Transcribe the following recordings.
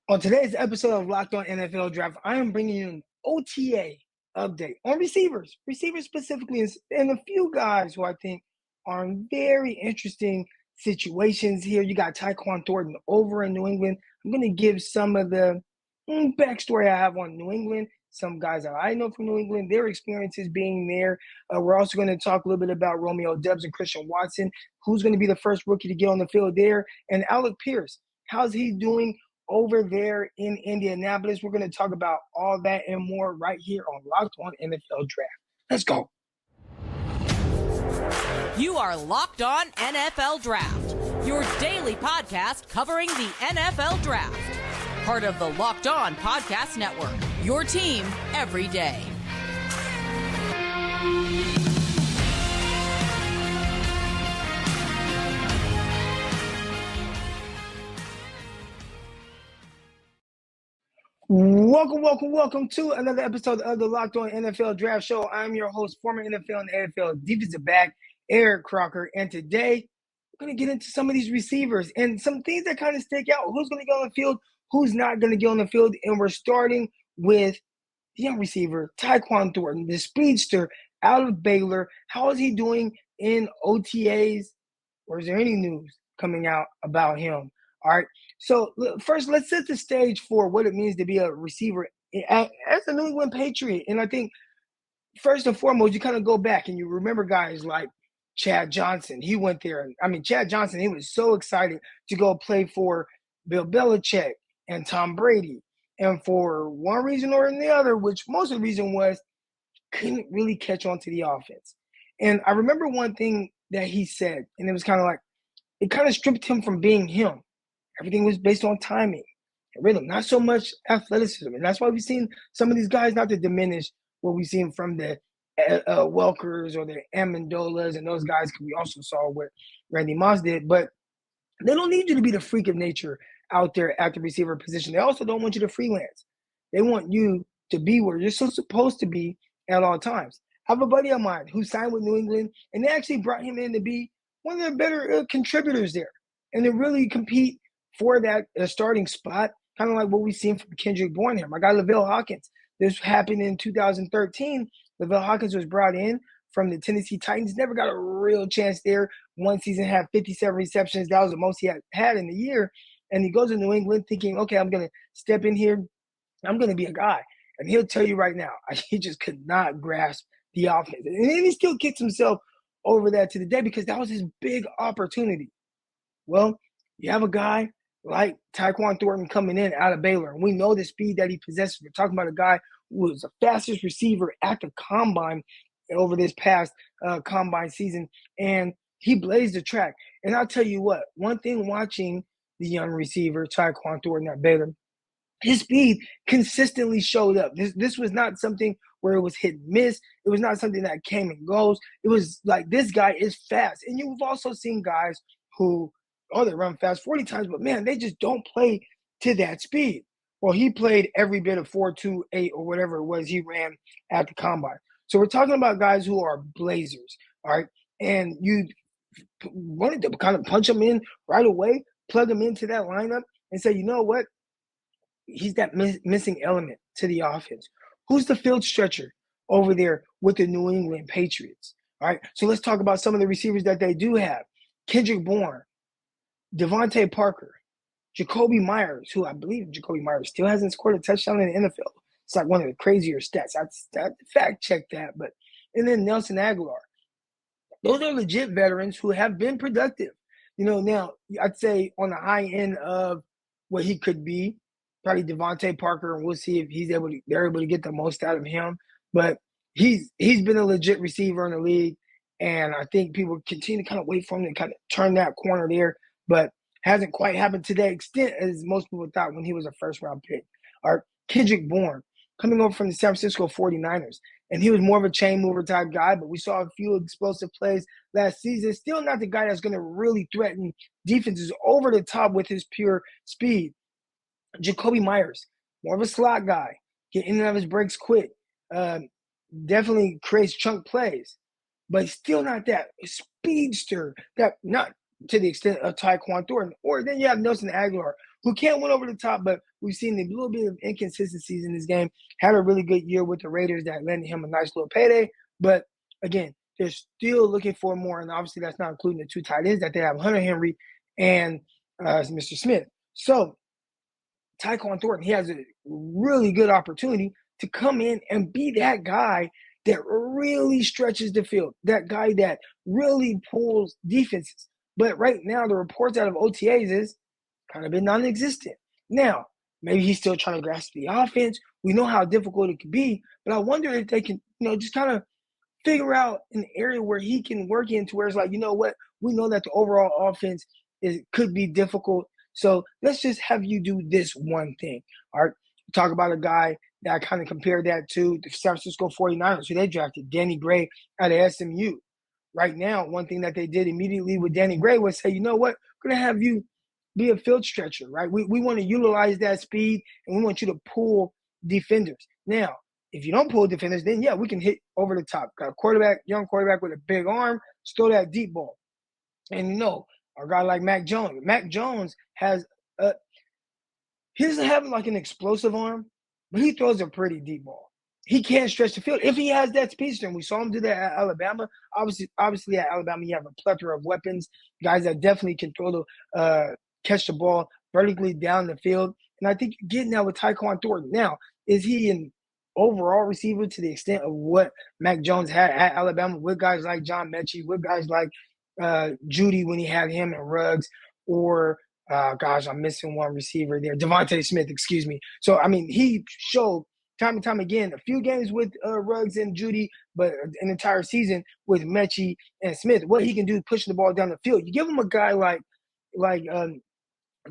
On today's episode of Locked On NFL Draft, I am bringing you an OTA update on receivers specifically, and a few guys who I think are in very interesting situations here. You got Tyquan Thornton over in New England. I'm going to give some of the backstory I have on New England, some guys that I know from New England, their experiences being there. We're also going to talk a little bit about Romeo, Doubs, and Christian Watson, who's going to be the first rookie to get on the field there, and Alec Pierce. How's he doing over there in Indianapolis? We're going to talk about all that and more right here on Locked On NFL Draft. Let's go. You are Locked On NFL Draft, your daily podcast covering the NFL Draft. Part of the Locked On Podcast Network, your team every day. Welcome to another episode of the Locked On NFL Draft Show. I'm your host, former NFL and AFL defensive back, Eric Crocker, and today we're going to get into some of these receivers and some things that kind of stick out. Who's going to get on the field, who's not going to get on the field, and we're starting with the young receiver, Tyquan Thornton, the speedster out of Baylor. How is he doing in OTAs, or is there any news coming out about him? All right, so first, let's set the stage for what it means to be a receiver as a New England Patriot. And I think, first and foremost, you kind of go back and you remember guys like Chad Johnson. He went there. Chad Johnson, he was so excited to go play for Bill Belichick and Tom Brady. And for one reason or the other, which most of the reason was, couldn't really catch on to the offense. And I remember one thing that he said, and it was kind of like, it kind of stripped him from being him. Everything was based on timing and rhythm, not so much athleticism. And that's why we've seen some of these guys, not to diminish what we've seen from the Welkers or the Amendolas and those guys, because we also saw what Randy Moss did. But they don't need you to be the freak of nature out there at the receiver position. They also don't want you to freelance. They want you to be where you're so supposed to be at all times. I have a buddy of mine who signed with New England, and they actually brought him in to be one of the better contributors there and to really compete for that starting spot, kind of like what we've seen from Kendrick Bourne here. My guy, Leville Hawkins. This happened in 2013. Leville Hawkins was brought in from the Tennessee Titans. Never got a real chance there. One season, had 57 receptions. That was the most he had in the year. And he goes to New England thinking, okay, I'm going to step in here. I'm going to be a guy. And he'll tell you right now, he just could not grasp the offense. And then he still kicks himself over that to the day because that was his big opportunity. Well, you have a guy like Tyquan Thornton coming in out of Baylor, and we know the speed that he possesses. We're talking about a guy who was the fastest receiver at the combine over this past combine season, and he blazed the track. And I'll tell you what, one thing watching the young receiver, Tyquan Thornton at Baylor, his speed consistently showed up. This was not something where it was hit and miss. It was not something that came and goes. It was like, this guy is fast. And you've also seen guys who, they run fast 40 times, but man, they just don't play to that speed. Well, he played every bit of 4.28 or whatever it was he ran at the combine. So we're talking about guys who are blazers, all right? And you wanted to kind of punch him in right away, plug him into that lineup and say, you know what? He's that missing element to the offense. Who's the field stretcher over there with the New England Patriots? All right, so let's talk about some of the receivers that they do have. Kendrick Bourne, Devontae Parker, Jacoby Myers, who I believe Jacoby Myers still hasn't scored a touchdown in the NFL. It's like one of the crazier stats. I fact check that. And then Nelson Aguilar. Those are legit veterans who have been productive. Now I'd say on the high end of what he could be, probably Devontae Parker, and we'll see if they're able to get the most out of him. But he's been a legit receiver in the league, and I think people continue to kind of wait for him to kind of turn that corner there, but hasn't quite happened to that extent as most people thought when he was a first-round pick. Or Kendrick Bourne, coming over from the San Francisco 49ers, and he was more of a chain mover type guy, but we saw a few explosive plays last season. Still not the guy that's going to really threaten defenses over the top with his pure speed. Jacoby Myers, more of a slot guy, get in and out of his breaks quick, definitely creates chunk plays, but still not that speedster, that not to the extent of Tyquan Thornton. Or then you have Nelson Aguilar, who can't win over the top, but we've seen a little bit of inconsistencies in this game. Had a really good year with the Raiders that landed him a nice little payday. But again, they're still looking for more, and obviously that's not including the two tight ends that they have, Hunter Henry and Mr. Smith. So Tyquan Thornton, he has a really good opportunity to come in and be that guy that really stretches the field, that guy that really pulls defenses. But right now, the reports out of OTAs is kind of been non-existent. Now, maybe he's still trying to grasp the offense. We know how difficult it could be, but I wonder if they can, just kind of figure out an area where he can work into where it's like, you know what, we know that the overall offense could be difficult. So let's just have you do this one thing. All right. Talk about a guy that I kind of compared that to the San Francisco 49ers, who they drafted, Danny Gray out of SMU. Right now, one thing that they did immediately with Danny Gray was say, you know what, we're going to have you be a field stretcher, right? We want to utilize that speed, and we want you to pull defenders. Now, if you don't pull defenders, then, yeah, we can hit over the top. Got a young quarterback with a big arm, throw that deep ball. And, a guy like Mac Jones. Mac Jones he doesn't have like an explosive arm, but he throws a pretty deep ball. He can't stretch the field if he has that speedster. And we saw him do that at Alabama. Obviously at Alabama, you have a plethora of weapons, guys that definitely can catch the ball vertically down the field. And I think you're getting that with Tyquan Thornton. Now, is he an overall receiver to the extent of what Mac Jones had at Alabama with guys like John Mechie, with guys like Judy when he had him and Ruggs, or I'm missing one receiver there, Devonte Smith, excuse me. So, he showed time and time again, a few games with Ruggs and Judy, but an entire season with Mechie and Smith, what he can do pushing the ball down the field. You give him a guy like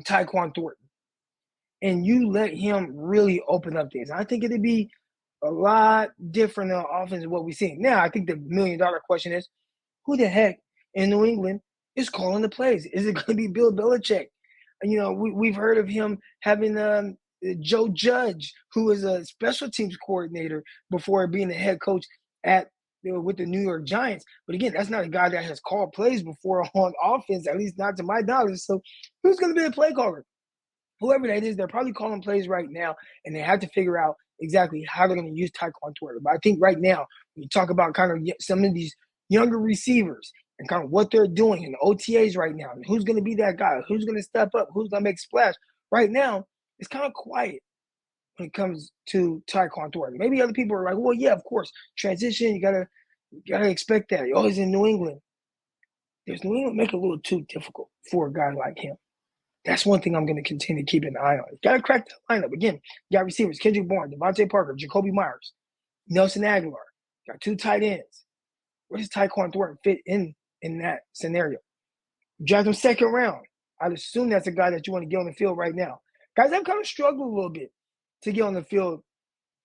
Tyquan Thornton, and you let him really open up things. I think it'd be a lot different in offense than what we've seen. Now, I think the million-dollar question is, who the heck in New England is calling the plays? Is it going to be Bill Belichick? We've heard of him having Joe Judge, who is a special teams coordinator before being the head coach with the New York Giants. But again, that's not a guy that has called plays before on offense, at least not to my knowledge. So who's going to be the play caller? Whoever that is, they're probably calling plays right now, and they have to figure out exactly how they're going to use Tyquan Thornton. But I think right now, when you talk about kind of some of these younger receivers and kind of what they're doing in the OTAs right now, and who's going to be that guy, who's going to step up, who's going to make splash, right now, it's kind of quiet when it comes to Tyquan Thornton. Maybe other people are like, well, yeah, of course, transition, you gotta expect that. You're always in New England. Does New England make it a little too difficult for a guy like him? That's one thing I'm going to continue to keep an eye on. You got to crack that lineup. Again, you got receivers, Kendrick Bourne, Devontae Parker, Jacoby Myers, Nelson Aguilar. You got two tight ends. Where does Tyquan Thornton fit in that scenario? You draft him second round. I'd assume that's a guy that you want to get on the field right now. Guys, I've kind of struggled a little bit to get on the field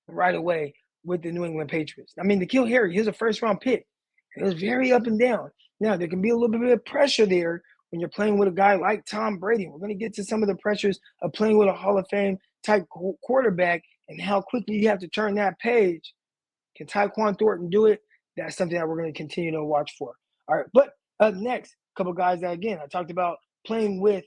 right away with the New England Patriots. N'Keal Harry, he was a first-round pick. It was very up and down. Now, there can be a little bit of pressure there when you're playing with a guy like Tom Brady. We're going to get to some of the pressures of playing with a Hall of Fame type quarterback and how quickly you have to turn that page. Can Tyquan Thornton do it? That's something that we're going to continue to watch for. All right, but up next, a couple guys that, again, I talked about playing with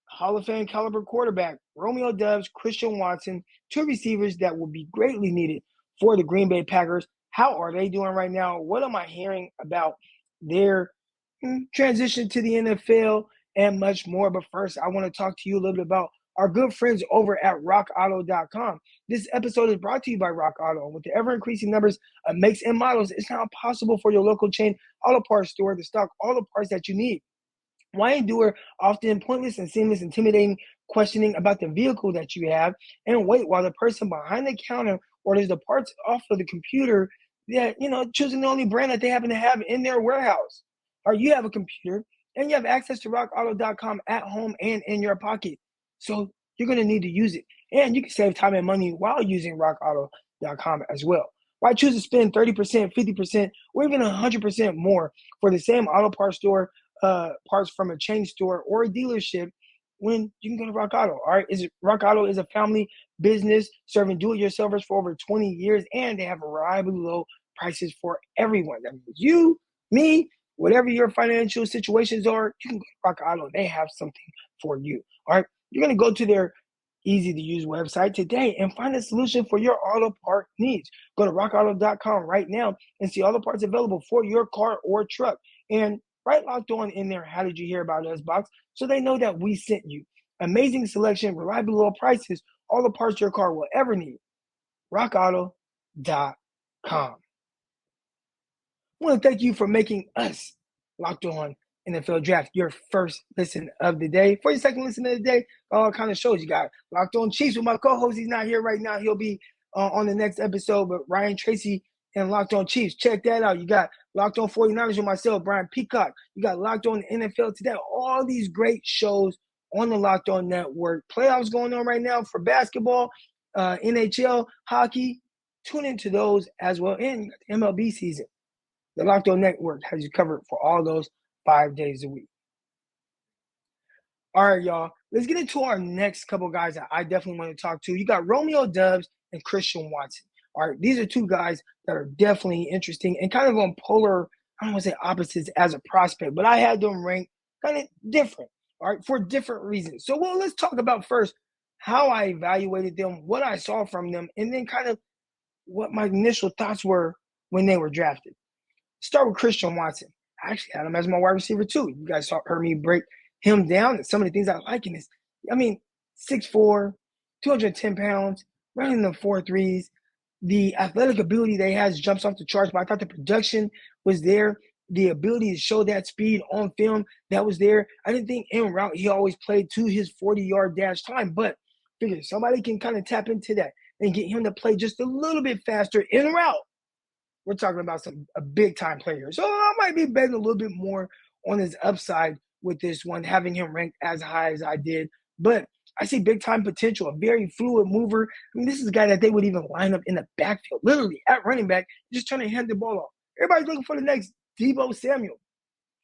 Hall of Fame caliber quarterback, Romeo Doubs, Christian Watson, two receivers that will be greatly needed for the Green Bay Packers. How are they doing right now? What am I hearing about their transition to the NFL and much more? But first, I want to talk to you a little bit about our good friends over at rockauto.com. This episode is brought to you by Rock Auto. With the ever-increasing numbers of makes and models, it's now possible for your local chain auto parts store to stock all the parts that you need. Why endure often pointless and seamless, intimidating questioning about the vehicle that you have and wait while the person behind the counter orders the parts off of the computer that, choosing the only brand that they happen to have in their warehouse? Or you have a computer and you have access to rockauto.com at home and in your pocket. So you're going to need to use it. And you can save time and money while using rockauto.com as well. Why choose to spend 30%, 50%, or even 100% more for the same auto parts store, parts from a chain store or a dealership when you can go to Rock Auto? All right, Rock Auto is a family business serving do-it-yourselfers for over 20 years, and they have reliably low prices for everyone. That means you, me, whatever your financial situations are, you can go to Rock Auto. They have something for you. All right, you're going to go to their easy-to-use website today and find a solution for your auto part needs. Go to rockauto.com right now and see all the parts available for your car or truck. And write Locked On in there, how did you hear about us box, so they know that we sent you. Amazing selection, reliable low prices, all the parts your car will ever need. rockauto.com. I want to thank you for making us Locked On NFL Draft your first listen of the day. For your second listen of the day, all kind of shows. You got Locked On Chiefs with my co-host. He's not here right now. He'll be on the next episode, but Ryan Tracy and Locked On Chiefs. Check that out. You got Locked On 49ers with myself, Brian Peacock. You got Locked On NFL Today. All these great shows on the Locked On Network. Playoffs going on right now for basketball, NHL, hockey. Tune into those as well. And MLB season. The Locked On Network has you covered for all those 5 days a week. All right, y'all. Let's get into our next couple guys that I definitely want to talk to. You got Romeo Doubs and Christian Watson. All right, these are two guys that are definitely interesting and kind of on polar, I don't want to say opposites as a prospect, but I had them ranked kind of different, all right, for different reasons. So, let's talk about first how I evaluated them, what I saw from them, and then kind of what my initial thoughts were when they were drafted. Start with Christian Watson. I actually had him as my wide receiver too. You guys heard me break him down. And some of the things I like in this, 6'4", 210 pounds, running the 4.3s. The athletic ability that he has jumps off the charts, but I thought the production was there. The ability to show that speed on film, that was there. I didn't think en route he always played to his 40-yard dash time, but figure somebody can kind of tap into that and get him to play just a little bit faster en route. We're talking about a big-time player. So I might be betting a little bit more on his upside with this one, having him ranked as high as I did. But I see big-time potential, a very fluid mover. This is a guy that they would even line up in the backfield, literally at running back, just trying to hand the ball off. Everybody's looking for the next Deebo Samuel.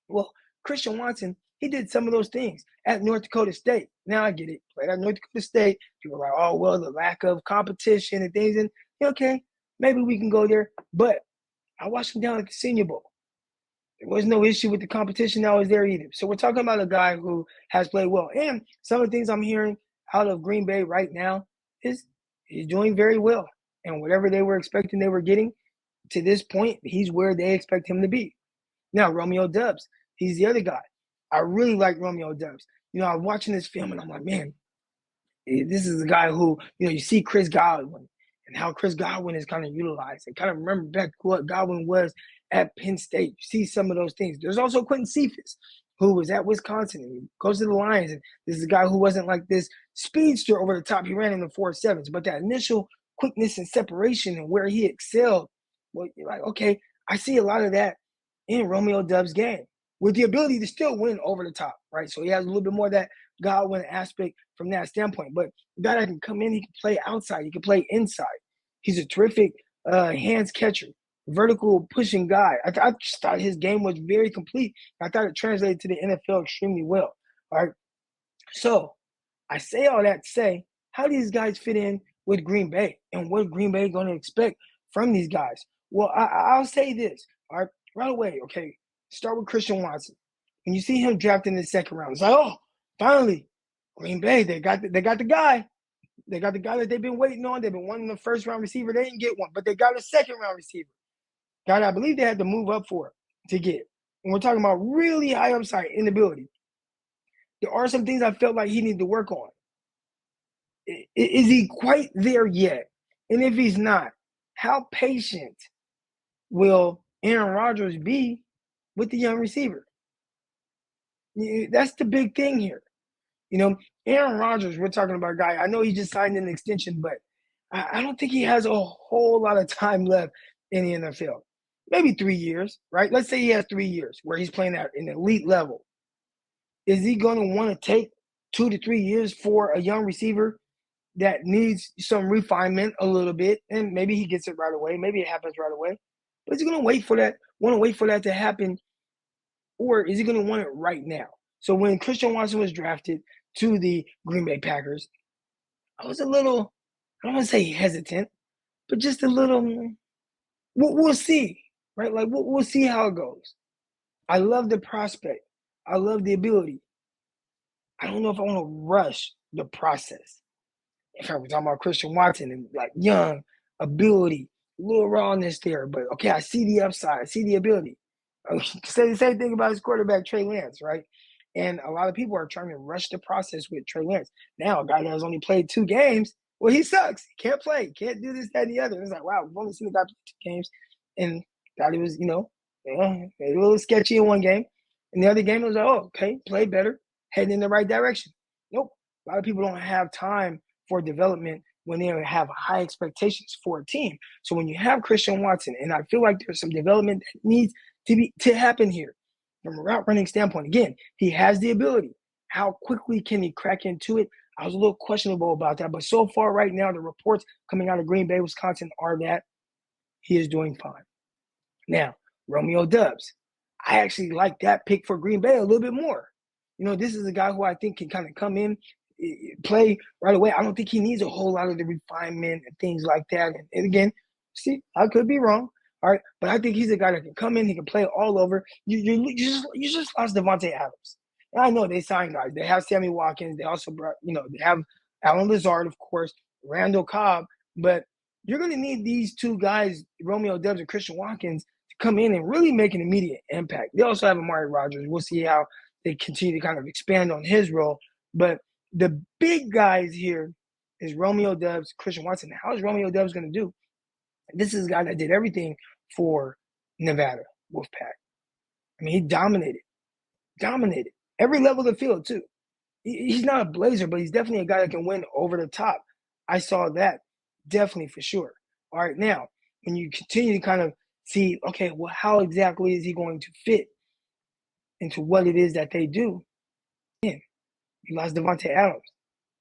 Well, Christian Watson, he did some of those things at North Dakota State. Now I get it. Played at North Dakota State. People are like, oh, well, the lack of competition and things. And okay, maybe we can go there. But I watched him down at the Senior Bowl. There was no issue with the competition that was there either. So we're talking about a guy who has played well. And some of the things I'm hearing out of Green Bay right now is he's doing very well. And whatever they were expecting they were getting, to this point, he's where they expect him to be. Now, Romeo Doubs, he's the other guy. I really like Romeo Doubs. I'm watching this film and I'm like, man, this is a guy who, you see Chris Godwin and how Chris Godwin is kind of utilized. And kind of remember back what Godwin was at Penn State. You see some of those things. There's also Quentin Cephas, who was at Wisconsin and he goes to the Lions. And this is a guy who wasn't like this speedster over the top. He ran in the 4.7s, but that initial quickness and separation and where he excelled, well, you're like, okay, I see a lot of that in Romeo Doubs' game with the ability to still win over the top, right? So he has a little bit more of that Godwin aspect from that standpoint. But a guy that can come in, he can play outside, he can play inside. He's a terrific hands catcher, vertical pushing guy. I just thought his game was very complete. I thought it translated to the NFL extremely well. All right. So I say all that to say, how do these guys fit in with Green Bay and what Green Bay going to expect from these guys? Well, I'll say this, all right, right away, okay. Start with Christian Watson. When you see him drafted in the second round, it's like, oh, finally, Green Bay, they got the guy. They got the guy that they've been waiting on. They've been wanting the first-round receiver. They didn't get one, but they got a second-round receiver. Guy I believe they had to move up for to get. And we're talking about really high upside in the ability. There are some things I felt like he needed to work on. Is he quite there yet? And if he's not, how patient will Aaron Rodgers be with the young receiver? That's the big thing here. Aaron Rodgers, we're talking about a guy, I know he just signed an extension, but I don't think he has a whole lot of time left in the NFL. Maybe 3 years, right? Let's say he has 3 years where he's playing at an elite level. Is he going to want to take 2 to 3 years for a young receiver that needs some refinement a little bit? And maybe he gets it right away. Maybe it happens right away. But is he going to want to wait for that to happen? Or is he going to want it right now? So when Christian Watson was drafted to the Green Bay Packers, I was a little, I don't want to say hesitant, but just a little, we'll see, right? Like, we'll see how it goes. I love the prospect. I love the ability. I don't know if I want to rush the process. In fact, we're talking about Christian Watson and like young ability, a little rawness there, but okay, I see the upside, I see the ability. Say the same thing about his quarterback, Trey Wentz, right? And a lot of people are trying to rush the process with Trey Wentz. Now, a guy that has only played 2 games, well, he sucks. He can't play, can't do this, that, and the other. It's like, wow, we've only seen the guy play 2 games, and thought he was, a little sketchy in one game. And the other game, it was like, oh, okay, play better, heading in the right direction. Nope. A lot of people don't have time for development when they have high expectations for a team. So when you have Christian Watson, and I feel like there's some development that needs to happen here from a route running standpoint. Again, he has the ability. How quickly can he crack into it? I was a little questionable about that, but so far right now, the reports coming out of Green Bay, Wisconsin are that he is doing fine. Now, Romeo Doubs. I actually like that pick for Green Bay a little bit more. This is a guy who I think can kind of come in, play right away. I don't think he needs a whole lot of the refinement and things like that. And again, see, I could be wrong. All right, but I think he's a guy that can come in. He can play all over. You just lost Devonte Adams. And I know they signed guys. They have Sammy Watkins. They also brought, they have Alan Lazard, of course, Randall Cobb. But you're going to need these 2 guys, Romeo Doubs and Christian Watkins, to come in and really make an immediate impact. They also have Amari Rodgers. We'll see how they continue to kind of expand on his role. But the big guys here is Romeo Doubs, Christian Watson. How is Romeo Doubs going to do? This is a guy that did everything for Nevada Wolfpack. I mean, he dominated every level of the field too. He's not a blazer, but he's definitely a guy that can win over the top. I saw that definitely for sure. All right, now when you continue to kind of see, okay, well, how exactly is he going to fit into what it is that they do? Again, you lost Devonte Adams.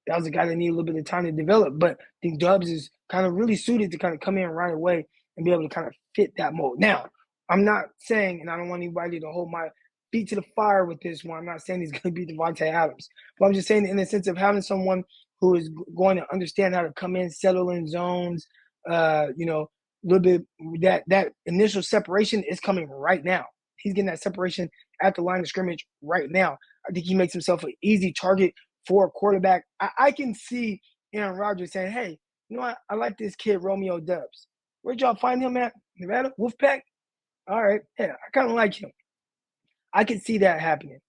That was a guy that needed a little bit of time to develop, but I think Doubs is kind of really suited to kind of come in right away and be able to kind of fit that mold. Now, I'm not saying, and I don't want anybody to hold my feet to the fire with this one. I'm not saying he's going to be Devonte Adams, but I'm just saying in the sense of having someone who is going to understand how to come in, settle in zones, a little bit, that initial separation is coming right now. He's getting that separation at the line of scrimmage right now. I think he makes himself an easy target for a quarterback. I can see Aaron Rodgers saying, hey, you know what? I like this kid, Romeo Doubs. Where'd y'all find him at? Nevada? Wolfpack? All right. Yeah, I kind of like him. I can see that happening.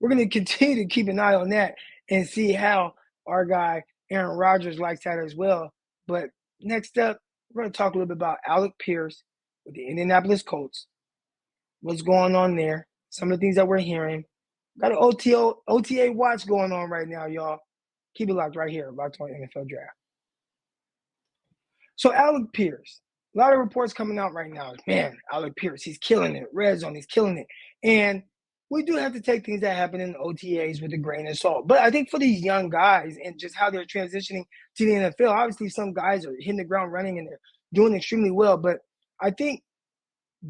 We're going to continue to keep an eye on that and see how our guy, Aaron Rodgers, likes that as well. But next up, we're going to talk a little bit about Alec Pierce with the Indianapolis Colts. What's going on there? Some of the things that we're hearing. Got an OTA watch going on right now, y'all. Keep it locked right here, Locked On NFL Draft. So Alec Pierce, a lot of reports coming out right now. Man, Alec Pierce, he's killing it. Red zone, he's killing it. And we do have to take things that happen in the OTAs with a grain of salt. But I think for these young guys and just how they're transitioning to the NFL, obviously some guys are hitting the ground running and they're doing extremely well. But I think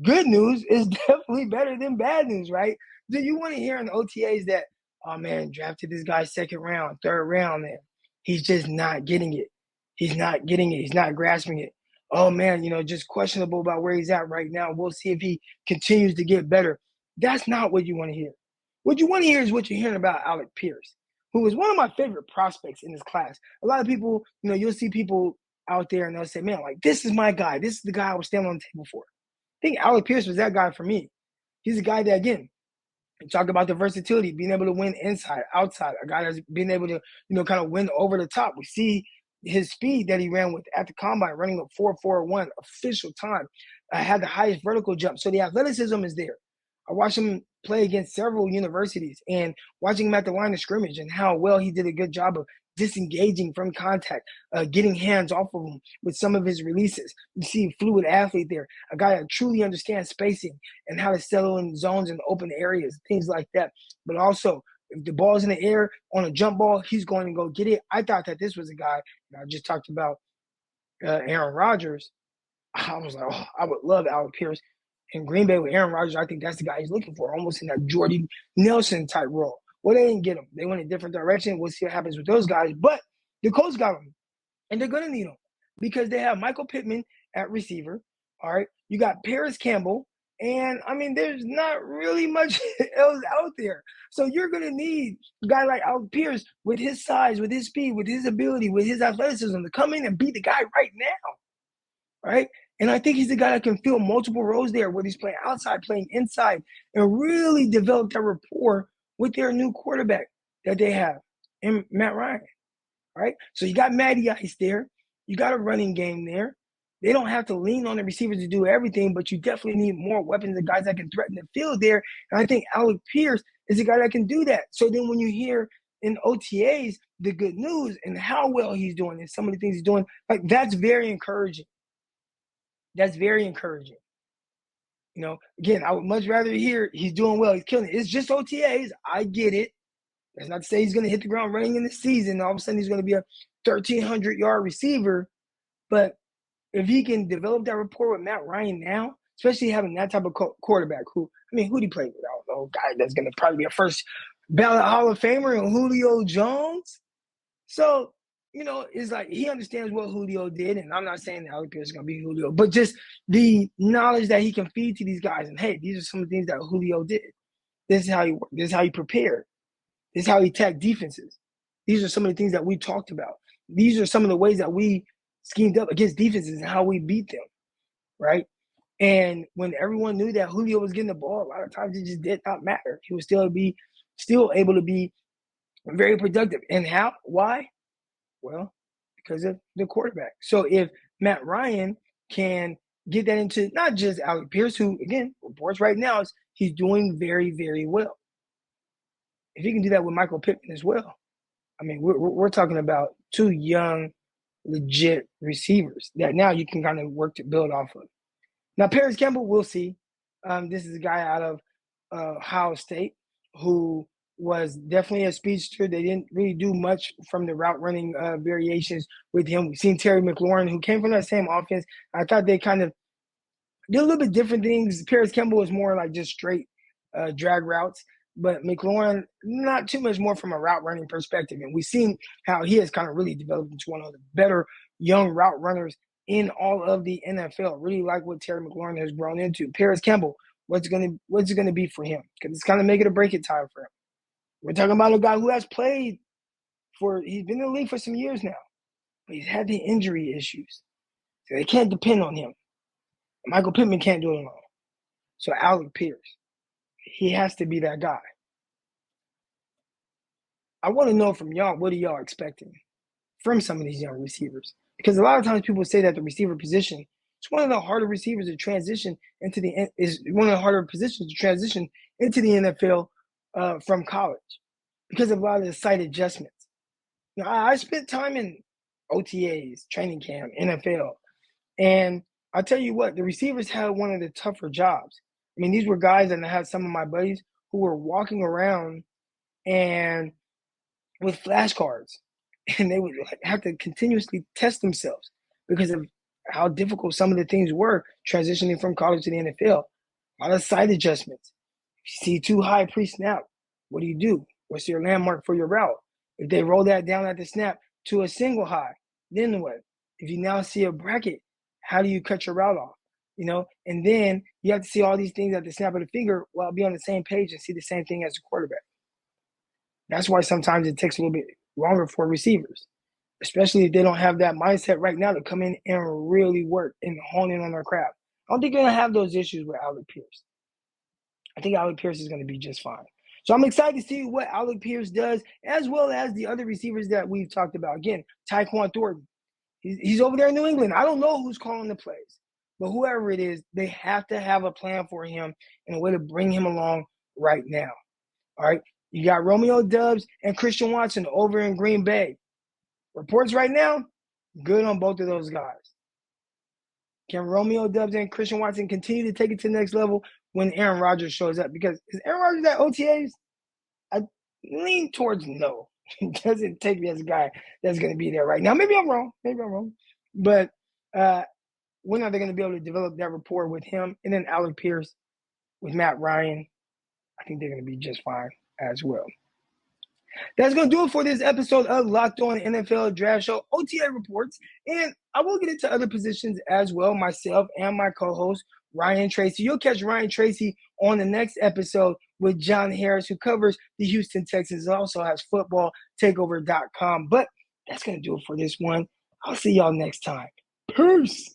good news is definitely better than bad news, right? Do you want to hear in the OTAs that, oh man, drafted this guy 2nd round, 3rd round, and he's just not getting it. He's not getting it. He's not grasping it. Oh man, just questionable about where he's at right now. We'll see if he continues to get better. That's not what you want to hear. What you want to hear is what you're hearing about Alec Pierce, who is one of my favorite prospects in this class. A lot of people, you'll see people out there and they'll say, man, like, this is my guy. This is the guy I was standing on the table for. I think Alec Pierce was that guy for me. He's a guy that, again, talk about the versatility, being able to win inside, outside, a guy that's being able to, kind of win over the top. We see his speed that he ran with at the combine, running a 4.41 official time, had the highest vertical jump. So the athleticism is there. I watched him play against several universities and watching him at the line of scrimmage and how well he did a good job of disengaging from contact, getting hands off of him with some of his releases. You see a fluid athlete there, a guy that truly understands spacing and how to settle in zones and open areas, things like that. But also, if the ball's in the air on a jump ball, he's going to go get it. I thought that this was a guy, I just talked about Aaron Rodgers. I was like, oh, I would love Alec Pierce in Green Bay with Aaron Rodgers. I think that's the guy he's looking for, almost in that Jordy Nelson type role. Well, they didn't get him. They went a different direction. We'll see what happens with those guys. But the Colts got him, and they're going to need him because they have Michael Pittman at receiver. All right. You got Paris Campbell And, I mean, there's not really much else out there. So you're going to need a guy like Alec Pierce with his size, with his speed, with his ability, with his athleticism to come in and beat the guy right now, right? And I think he's the guy that can fill multiple roles there, whether he's playing outside, playing inside, and really develop that rapport with their new quarterback that they have in Matt Ryan, right? So you got Matty Ice there. You got a running game there. They don't have to lean on the receivers to do everything, but you definitely need more weapons and guys that can threaten the field there. And I think Alec Pierce is a guy that can do that. So then when you hear in OTAs the good news and how well he's doing and some of the things he's doing, like that's very encouraging. That's very encouraging. You know, again, I would much rather hear he's doing well, he's killing it. It's just OTAs. I get it. That's not to say he's going to hit the ground running in the season. All of a sudden, he's going to be a 1,300-yard receiver. But if he can develop that rapport with Matt Ryan now, especially having that type of quarterback who did he play with? I don't know, guy that's going to probably be a first ballot Hall of Famer and Julio Jones. So, you know, it's like he understands what Julio did. And I'm not saying that Alec Pierce is going to be Julio, but just the knowledge that he can feed to these guys. And, hey, these are some of the things that Julio did. This is how he worked. This is how he prepared. This is how he attacked defenses. These are some of the things that we talked about. These are some of the ways that we schemed up against defenses and how we beat them, right? And when everyone knew that Julio was getting the ball, a lot of times it just did not matter. He was still able to be very productive. And how? Why? Well, because of the quarterback. So if Matt Ryan can get that into not just Alec Pierce, who, again, reports right now is he's doing very, very well. If he can do that with Michael Pittman as well, I mean, we're talking about two young, legit receivers that now you can kind of work to build off of. Now, Paris Campbell, we'll see. This is a guy out of Ohio State who was definitely a speedster. They didn't really do much from the route running variations with him. We've seen Terry McLaurin, who came from that same offense. I thought they kind of did a little bit different things. Paris Campbell was more like just straight drag routes. But McLaurin, not too much more from a route running perspective. And we've seen how he has kind of really developed into one of the better young route runners in all of the NFL. Really like what Terry McLaurin has grown into. Paris Campbell, what's it going to be for him? Because it's kind of make it or break it time for him. We're talking about a guy who has played he's been in the league for some years now, but he's had the injury issues. So they can't depend on him. Michael Pittman can't do it alone. So Alec Pierce, he has to be that guy. I want to know from y'all, what are y'all expecting from some of these young receivers? Because a lot of times people say that the receiver position is one of the harder receivers to transition into is one of the harder positions to transition into the NFL from college because of a lot of the site adjustments. Now, I spent time in OTAs, training camp, NFL, and I'll tell you what, the receivers had one of the tougher jobs. I mean, these were guys, and I had some of my buddies who were walking around and with flashcards, and they would have to continuously test themselves because of how difficult some of the things were transitioning from college to the NFL. A lot of side adjustments. If you see too high pre-snap, what do? What's your landmark for your route? If they roll that down at the snap to a single high, then what? If you now see a bracket, how do you cut your route off? You know, and then you have to see all these things at the snap of the finger while be on the same page and see the same thing as a quarterback. That's why sometimes it takes a little bit longer for receivers, especially if they don't have that mindset right now to come in and really work and hone in on their craft. I don't think they're going to have those issues with Alec Pierce. I think Alec Pierce is going to be just fine. So I'm excited to see what Alec Pierce does, as well as the other receivers that we've talked about. Again, Tyquan Thornton. He's over there in New England. I don't know who's calling the plays, but whoever it is, they have to have a plan for him and a way to bring him along right now. All right. You got Romeo, Doubs, and Christian Watson over in Green Bay. Reports right now, good on both of those guys. Can Romeo, Doubs, and Christian Watson continue to take it to the next level when Aaron Rodgers shows up? Because is Aaron Rodgers at OTAs? I lean towards no. He doesn't take me as a guy that's going to be there right now. Maybe I'm wrong. But when are they going to be able to develop that rapport with him? And then Alec Pierce with Matt Ryan, I think they're going to be just fine as well. That's going to do it for this episode of Locked On NFL Draft Show OTA reports. And I will get into other positions as well. Myself and my co-host Ryan Tracy. You'll catch Ryan Tracy on the next episode with John Harris, who covers the Houston Texans and also has footballtakeover.com. But that's going to do it for this one. I'll see y'all next time. Peace.